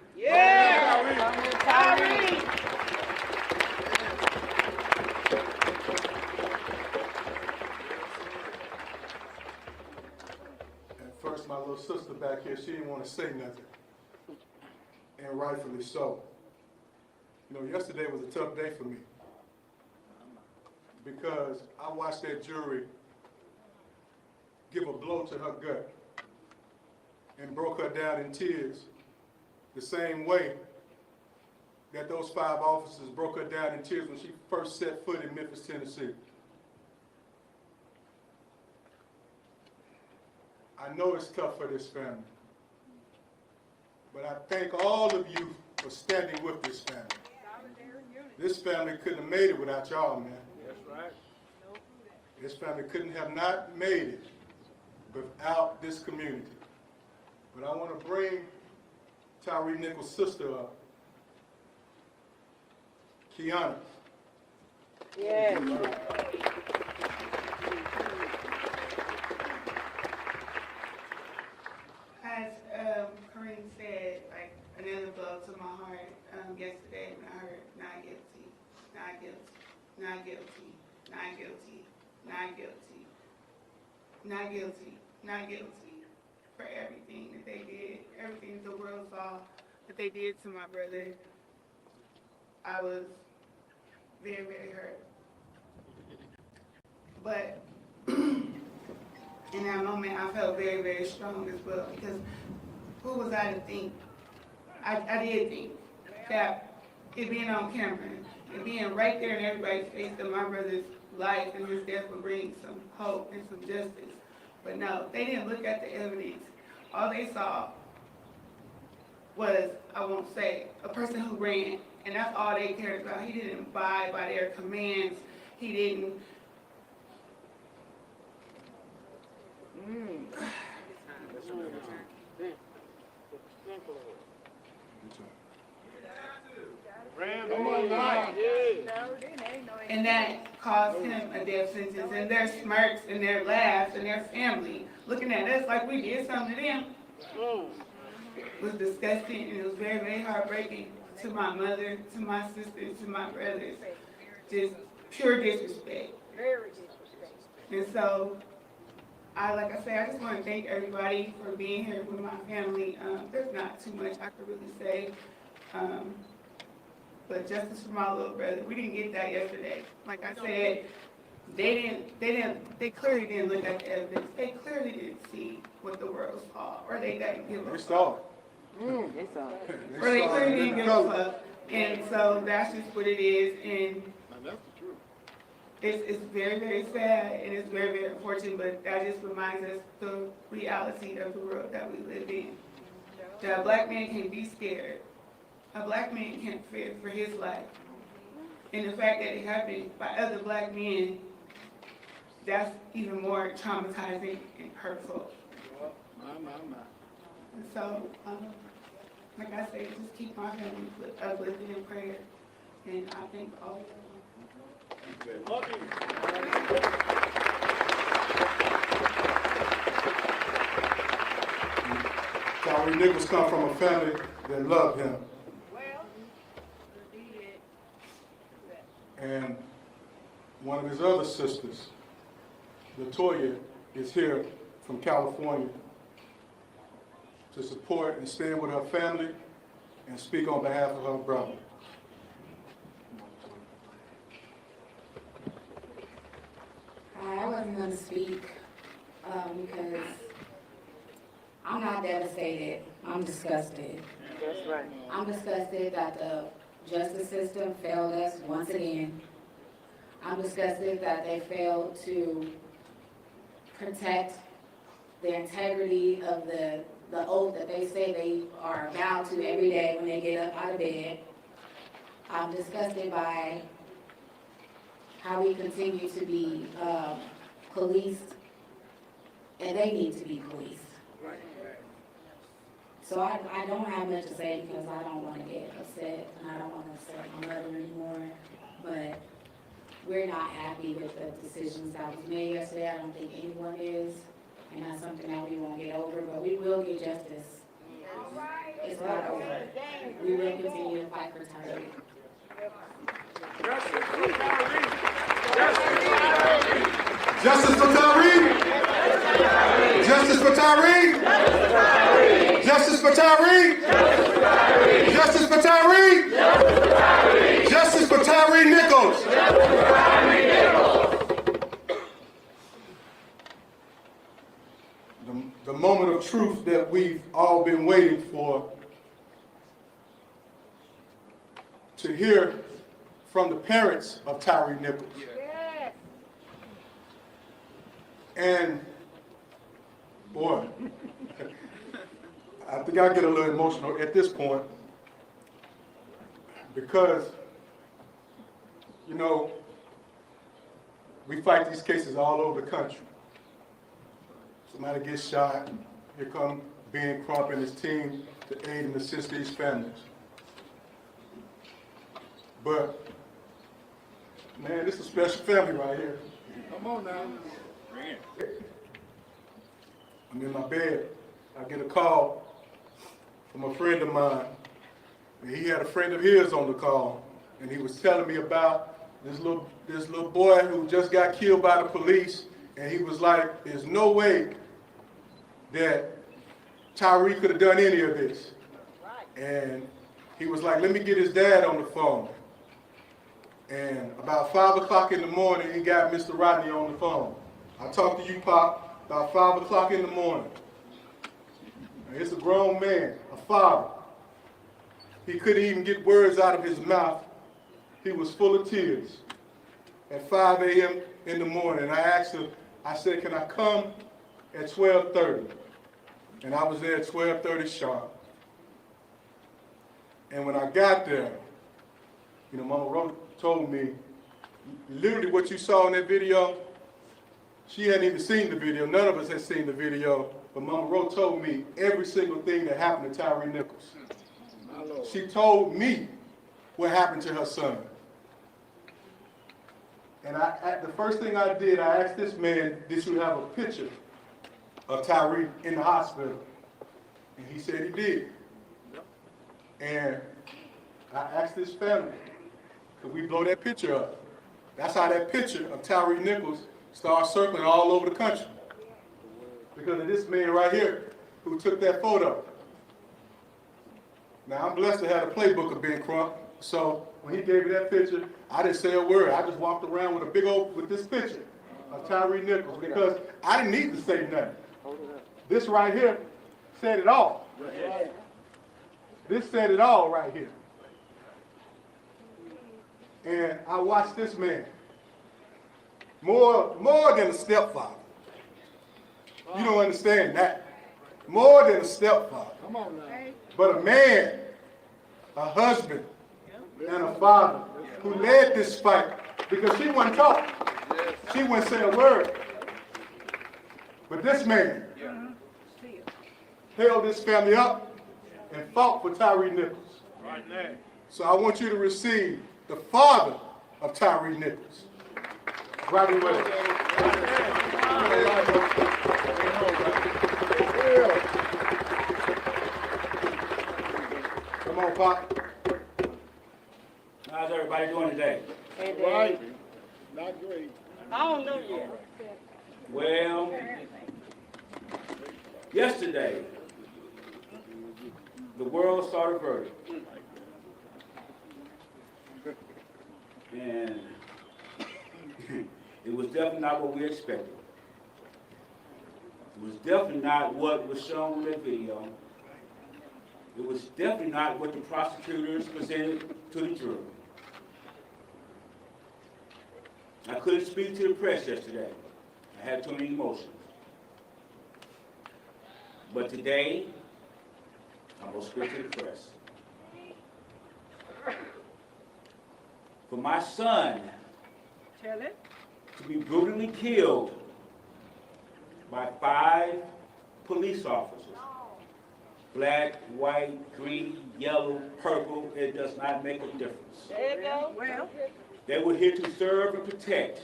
At first, my little sister back here, she didn't want to say nothing. And rightfully so. You know, yesterday was a tough day for me. Because I watched that jury give a blow to her gut and broke her down in tears the same way that those 5 officers broke her down in tears when she first set foot in Memphis, Tennessee. I know it's tough for this family, but I thank all of you for standing with this family. This family couldn't have made it without y'all, man. That's right. This family couldn't have not made it without this community. But I want to bring Tyre Nichols' sister up, Kiana. Yes. As Kareem said, like another blow to my heart yesterday when I heard not guilty, not guilty, not guilty, not guilty, not guilty, not guilty, not guilty for everything that they did, everything the world saw that they did to my brother. I was very, very hurt. But in that moment, I felt very, very strong as well, because who was I to think? I did think that it being on camera, it being right there in everybody's face that my brother's life and his death would bring some hope and some justice. But no, they didn't look at the evidence. All they saw was, I won't say, a person who ran, and that's all they cared about. He didn't abide by their commands. He didn't and that caused him a death sentence. And their smirks and their laughs and their family looking at us like we did something to them was disgusting, and it was very, very heartbreaking to my mother, to my sisters, to my brothers. Just pure disrespect. Very disrespectful. And so, like I say, I just want to thank everybody for being here with my family. There's not too much I could really say. But justice for my little brother, we didn't get that yesterday. Like I said, they clearly didn't look at the evidence. They clearly didn't see what the world saw, or they didn't give a We fuck. saw it. They saw it. Or they clearly didn't give a fuck. And so that's just what it is. And That's the truth. it's very, very sad, and it's very, very unfortunate, but that just reminds us the reality of the world that we live in. That a black man can't be scared. A black man can't fear for his life. And the fact that it happened by other black men, that's even more traumatizing and hurtful. And so, like I said, just keep my family uplifted in prayer. And I thank all of you. Tyre Nichols come from a family that loved him. And one of his other sisters, Latoya, is here from California to support and stand with her family and speak on behalf of her brother. I wasn't going to speak because I'm not devastated. I'm disgusted. That's right. I'm disgusted that the justice system failed us once again. I'm disgusted that they failed to protect the integrity of the oath that they say they are bound to every day when they get up out of bed. I'm disgusted by how we continue to be policed, and they need to be policed. So I don't have much to say because I don't want to get upset and I don't want to upset my mother anymore. But we're not happy with the decisions that was made yesterday. I don't think anyone is. And that's something that we won't get over, but we will get justice. It's not over. We will continue to fight for Tyre. Justice for Tyre! Justice for Tyre! Justice for Tyre! Justice for Tyre! Justice for Tyre Nichols! The moment of truth that we've all been waiting for, to hear from the parents of Tyre Nichols. And boy, I think I get a little emotional at this point because, you know, we fight these cases all over the country. Somebody gets shot, here come Ben Crump and his team to aid and assist these families. But, man, this is a special family right here. Come on now. I'm in my bed. I get a call from a friend of mine. And he had a friend of his on the call, and he was telling me about this little boy who just got killed by the police. And he was like, "There's no way that Tyre could have done any of this." And he was like, "Let me get his dad on the phone." And about 5 o'clock in the morning, he got Mr. Rodney on the phone. I talked to you, Pop, about 5 o'clock in the morning. And it's a grown man, a father. He couldn't even get words out of his mouth. He was full of tears. At 5 a.m. in the morning, I asked him, I said, "Can I come at 12:30? And I was there at 12:30 sharp. And when I got there, you know, Mama Rose told me, literally what you saw in that video, she hadn't even seen the video. None of us had seen the video. But Mama Rose told me every single thing that happened to Tyre Nichols. She told me what happened to her son. And the first thing I did, I asked this man, did you have a picture of Tyre in the hospital? And he said he did. And I asked this family, could we blow that picture up? That's how that picture of Tyre Nichols started circling all over the country. Because of this man right here who took that photo. Now, I'm blessed to have a playbook of Ben Crump. So when he gave me that picture, I didn't say a word. I just walked around with a big old, with this picture of Tyre Nichols because I didn't need to say nothing. This right here said it all. This said it all right here. And I watched this man more than a stepfather. You don't understand that. More than a stepfather. Come on now. But a man, a husband, and a father who led this fight because she wasn't talking. She wouldn't say a word. But this man held this family up and fought for Tyre Nichols. Right now. So I want you to receive the father of Tyre Nichols. Right away. Come on, Pop. How's everybody doing today? Right. Not great. I don't know yet. Well, yesterday, the world saw the verdict. And it was definitely not what we expected. It was definitely not what was shown in the video. It was definitely not what the prosecutors presented to the jury. I couldn't speak to the press yesterday. I had too many emotions. But today, I'm going to speak to the press. For my son to be brutally killed by 5 police officers, black, white, green, yellow, purple, it does not make a difference. There you go. Well, They were here to serve and protect,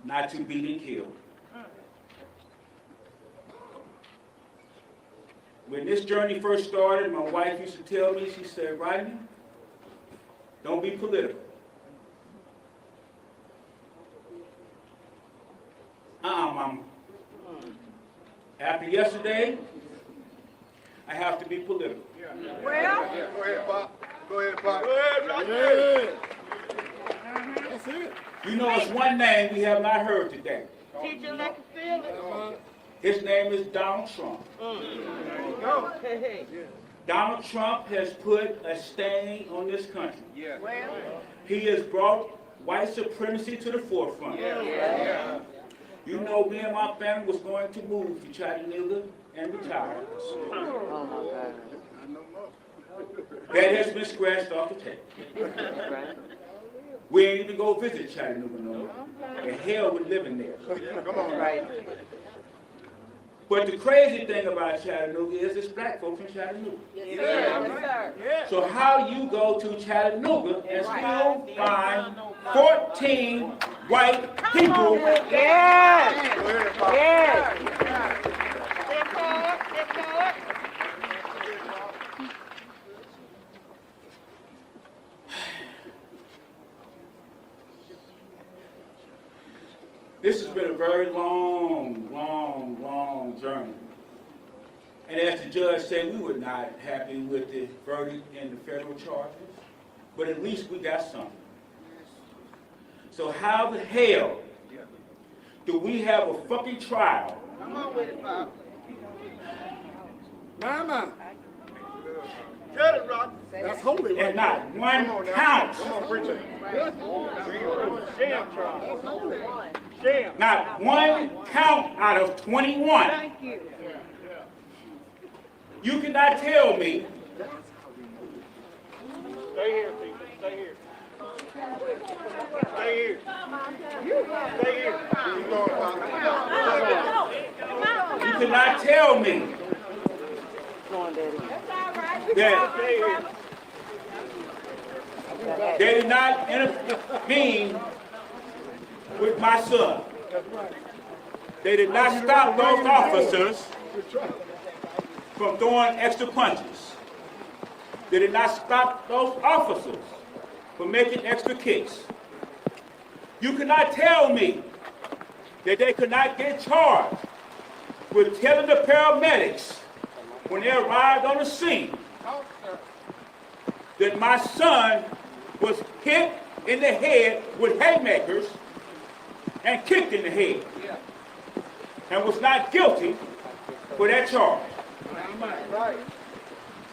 not to beat and kill. When this journey first started, my wife used to tell me, she said, Rodney, don't be political. Mama. After yesterday, I have to be political. well, Go ahead, Pop. Go ahead, Pop. That's it. You know, it's one name we have not heard today. teacher like a feel it. His name is Donald Trump. Go. Hey, Donald Trump has put a stain on this country. well, He has brought white supremacy to the forefront. You know, me and my family was going to move to Chattanooga and retire. That has been scratched off the table. We ain't even go visit Chattanooga no more. The hell with living there. Come on. Right. But the crazy thing about Chattanooga is it's black folks in Chattanooga. yes, sir. Yes, sir. So how you go to Chattanooga and still find 14 white people? Yes. Go ahead, Pop. Yes. Step forward, step forward. This has been a very long journey. And as the judge said, we were not happy with the verdict and the federal charges, but at least we got something. So how the hell do we have a fucking trial? Come on with it, Pop. Mama. Get it, Rod. That's holy right And not there. one Come on now. count, Come on, preach it. Sham trial. That's holy. Sham. not one count out of 21. Thank you. You cannot tell me Stay here, people. Stay here. Stay here. Stay here. Keep going, Pop. you cannot tell me that they did not intervene with my son. They did not stop those officers from throwing extra punches. They did not stop those officers from making extra kicks. You cannot tell me that they could not get charged with telling the paramedics when they arrived on the scene that my son was hit in the head with haymakers and kicked in the head and was not guilty for that charge.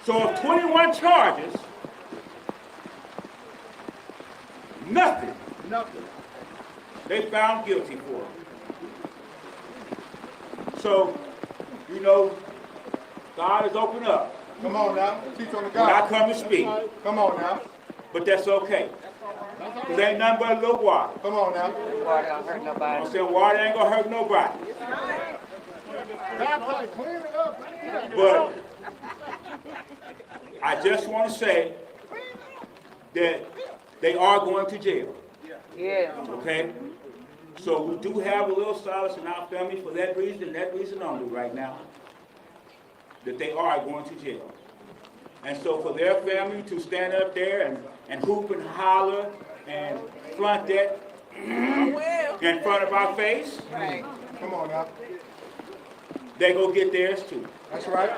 So of 21 charges, nothing they found guilty for. So, you know, God has opened up Come on now. Teach on the when I God. come to speak, Come on now. but that's okay. Because ain't nothing but a little water. Come on now. Water don't hurt nobody. I'm saying water ain't gonna hurt nobody. But I just want to say that they are going to jail. Yeah. Okay? So we do have a little solace in our family for that reason, and that reason only right now, that they are going to jail. And so for their family to stand up there and hoop and holler and flaunt that in front of our face, Right. Come on now. they go get theirs too. That's right.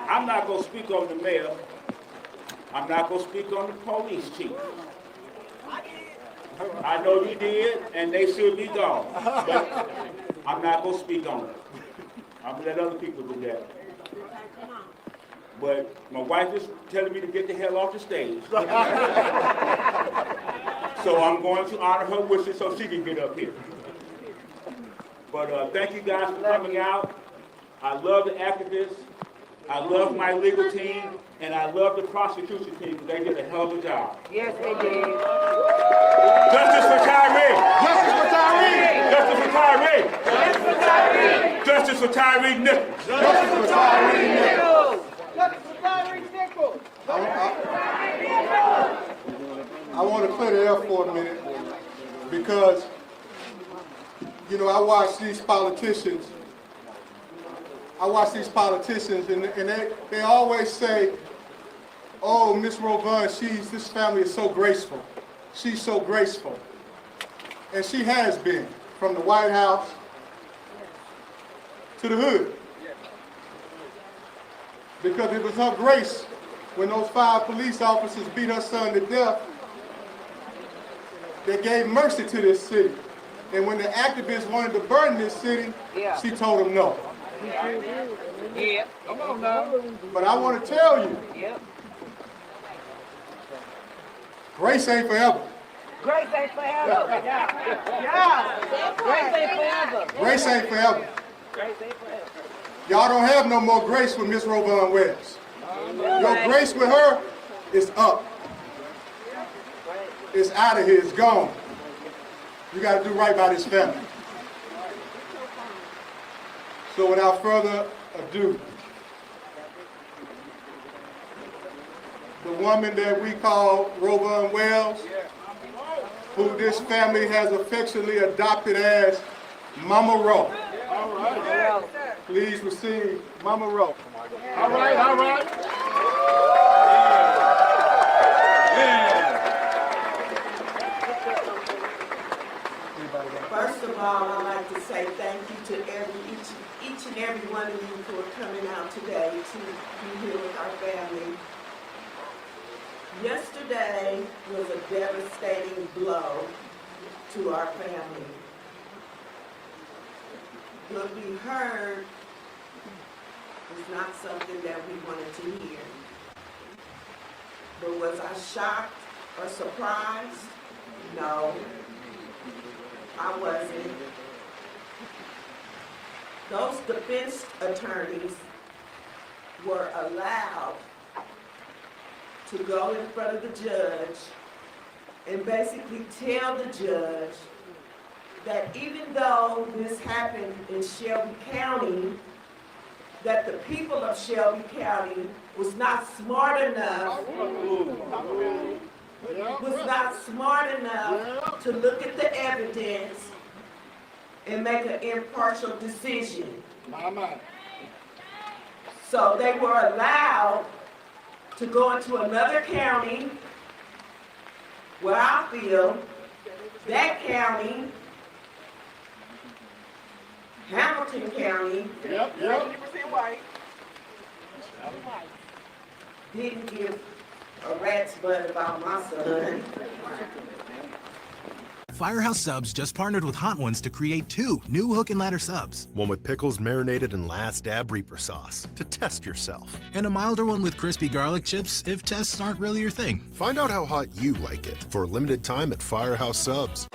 I'm not going to speak on the mayor. I'm not going to speak on the police chief. I know you did, and they should be gone. But I'm not going to speak on it. I'm going to let other people do that. But my wife is telling me to get the hell off the stage. So I'm going to honor her wishes so she can get up here. But thank you guys for coming out. I love the activists. I love my legal team. And I love the prosecution team because they did a hell of a job. Yes, they did. Justice for Tyre! Justice for Tyre! Justice for Tyre! Justice for Tyre! Justice for Tyre Nichols! Justice for Tyre Nichols! Justice for Tyre Nichols! I want to clear the air for a minute because, you know, I watch these politicians and they always say, oh, Miss Rovon, this family is so graceful. She's so graceful. And she has been, from the White House to the hood. Because it was her grace when those 5 police officers beat her son to death that gave mercy to this city. And when the activists wanted to burn this city, she told them no. Yeah. Come on now. But I want to tell you, grace ain't forever. Grace ain't forever. Yeah. Grace ain't forever. Grace ain't forever. Grace ain't forever. Y'all don't have no more grace with Miss Rovon Wells. Your grace with her is up. It's out of here. It's gone. You got to do right by this family. So without further ado, the woman that we call Rovon Wells, who this family has affectionately adopted as Mama Ro. All right. Please receive Mama Ro. All right, all right. First of all, I'd like to say thank you to each and every one of you for coming out today to be here with our family. Yesterday was a devastating blow to our family. What we heard was not something that we wanted to hear. But was I shocked or surprised? No, I wasn't. Those defense attorneys were allowed to go in front of the judge and basically tell the judge that even though this happened in Shelby County, that the people of Shelby County was not smart enough to look at the evidence and make an impartial decision. So they were allowed to go into another county where I feel that county, Hamilton County, didn't give a rat's butt about my son. Firehouse Subs just partnered with Hot Ones to create 2 new hook and ladder subs. One with pickles marinated in Last Dab Reaper sauce to test yourself. And a milder one with crispy garlic chips if tests aren't really your thing. Find out how hot you like it for a limited time at Firehouse Subs.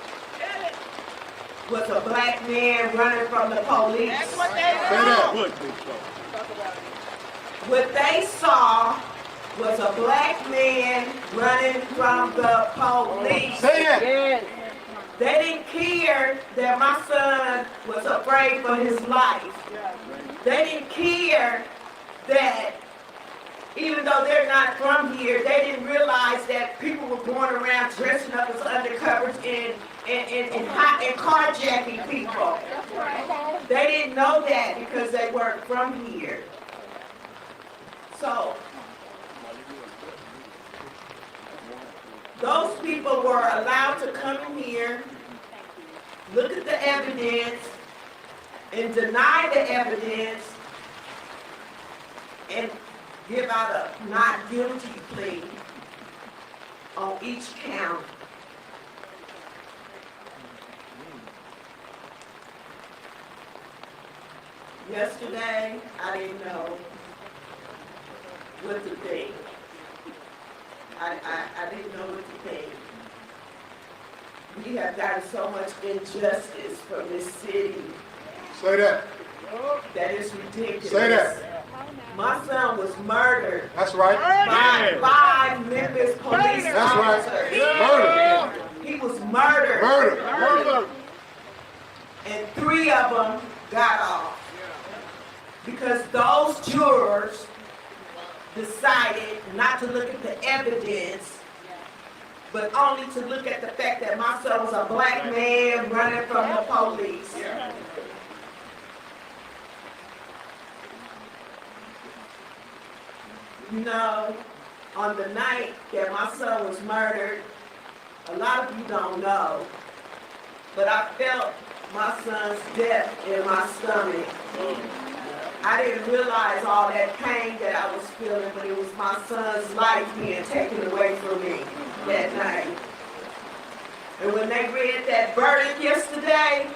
Was a black man running from the police. That's what they saw. What they saw was a black man running from the police. Say that. Yes. They didn't care that my son was afraid for his life. They didn't care that even though they're not from here, they didn't realize that people were going around dressing up as undercovers and carjacking people. They didn't know that because they weren't from here. So, those people were allowed to come in here, look at the evidence, and deny the evidence, and give out a not guilty plea on each count. Yesterday, I didn't know what to think. I didn't know what to think. We have gotten so much injustice from this city. Say that. That is ridiculous. Say that. My son was murdered. That's right. By 5 Memphis police officers. Murder. He was murdered. Murder. And 3 of them got off. Because those jurors decided not to look at the evidence, but only to look at the fact that my son was a black man running from the police. You know, on the night that my son was murdered, a lot of you don't know, but I felt my son's death in my stomach. I didn't realize all that pain that I was feeling, but it was my son's life being taken away from me that night. And when they read that verdict yesterday,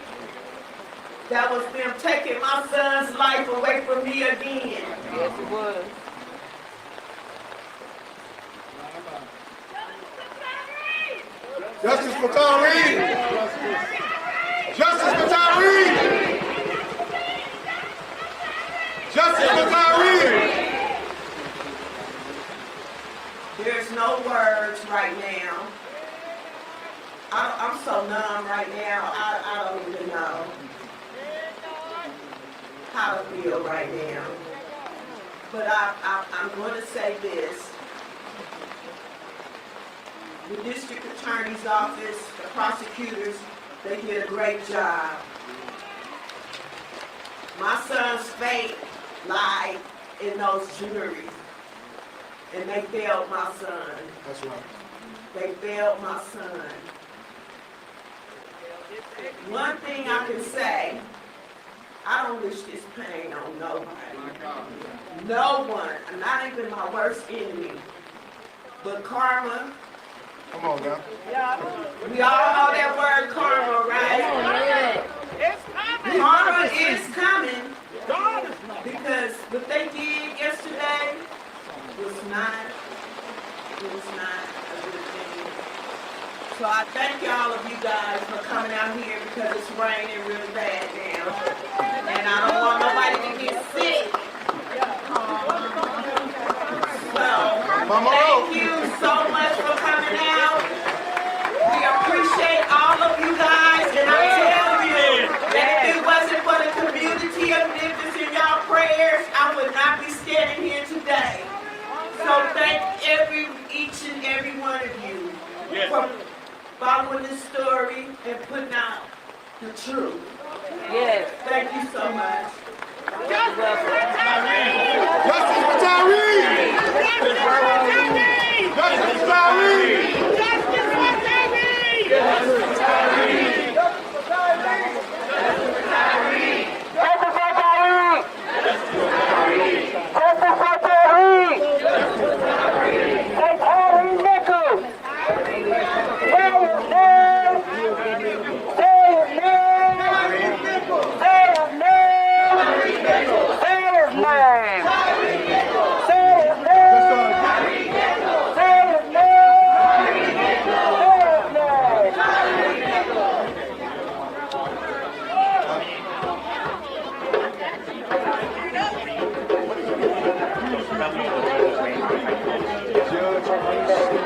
that was them taking my son's life away from me again. Yes, it was. Justice for Tyre! Justice for Tyre! Justice for Tyre! There's no words right now. I'm so numb right now, I don't even know how to feel right now. But I'm going to say this. The district attorney's office, the prosecutors, they did a great job. My son's fate lied in those juries, and they failed my son. That's right. They failed my son. One thing I can say, I don't wish this pain on nobody. No one, not even my worst enemy. But karma. Come on now. We all know that word karma, right? It's coming. Karma is coming. Because what they did yesterday was not a good thing. So I thank all of you guys for coming out here because it's raining really bad now. And I don't want nobody to get sick. So, thank you so much for coming out. We appreciate all of you guys, and I tell you that if it wasn't for the community of Memphis and y'all prayers, I would not be standing here today. So thank each and every one of you for following this story and putting out the truth. Yes. Thank you so much. Justice for Tyre! Justice for Tyre! Justice for Tyre! Justice for Tyre! Justice for Tyre! Hey, Tyre Nichols! Say his name! Say his name! Say his name! Say his name! Say his name! Say his name! Say his name!